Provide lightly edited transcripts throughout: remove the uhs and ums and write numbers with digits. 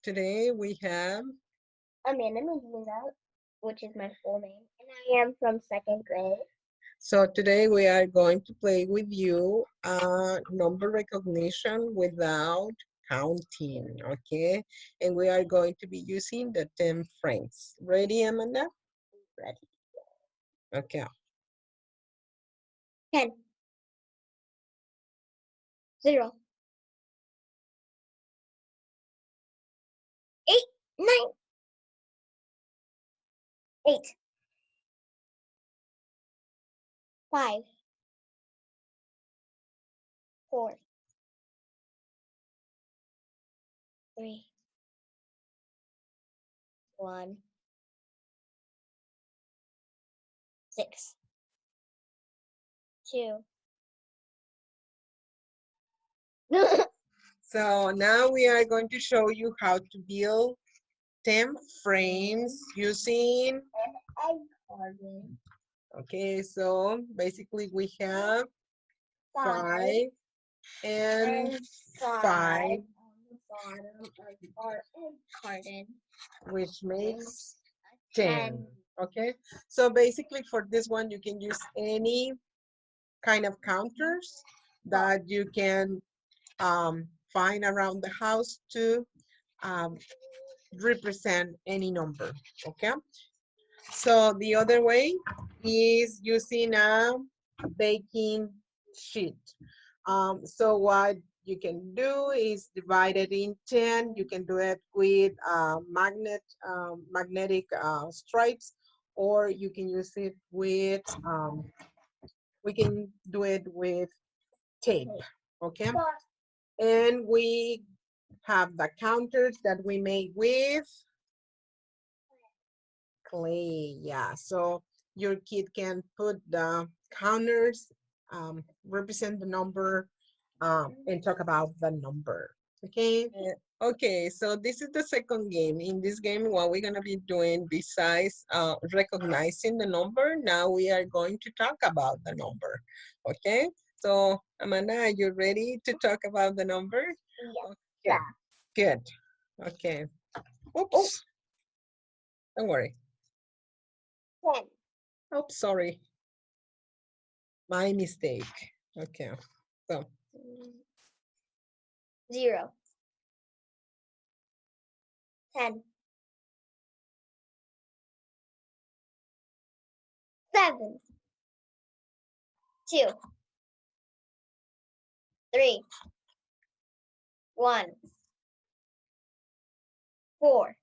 Today we have Amanda Medina, which is my full name, and I am from second grade. So today we are going to play with you number recognition without counting, okay? And we are going to be using the 10 frames. Ready, Amanda? Ready. Okay. 10, 0, 8, 9, 8, 5, 4, 3, 1, 6, 2. So now we are going to show you how to build 10 frames using, okay, so basically we have 5 and 5, on the bottom of our egg carton, which makes 10. Okay, so basically for this one you can use any kind of counters that you can find around the house to um, represent any number. Okay, so the other way is using a baking sheet. So what you can do is divide it in 10. You can do it with magnetic stripes, or you can use it with, we can do it with tape, okay? And we have the counters that we made with clay, yeah. So your kid can put the counters, represent the number, and talk about the number, okay? Okay, so this is the second game. In this game, what we're gonna be doing besides recognizing the number, now we are going to talk about the number, okay? So Amanda, are you ready to talk about the number? Yeah. Good, okay. Oops, don't worry. 10, Oh, sorry. My mistake. Okay, so 0, 10, 7, 2, 3, 1, 4,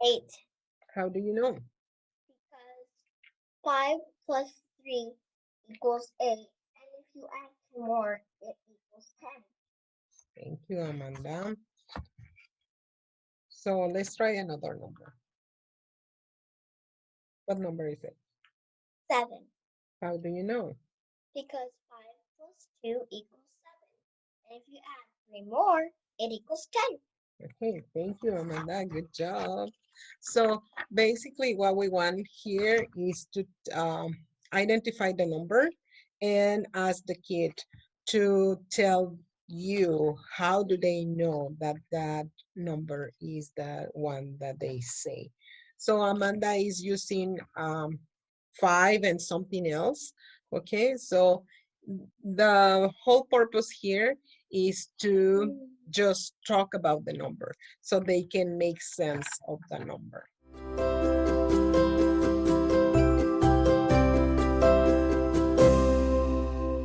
8. how do you know? Because 5 plus 3 equals 8. And if you add 2 more, it equals 10. Thank you, Amanda. So let's try another number. What number is it? 7. How do you know? Because 5 plus 2 equals 7. And if you add 3 more, it equals 10. Okay, thank you, Amanda. Good job. So basically what we want here is to identify the number and ask the kid to tell you how do they know that that number is the one that they say. So Amanda is using 5 and something else. Okay, so the whole purpose here is to just talk about the number so they can make sense of the number.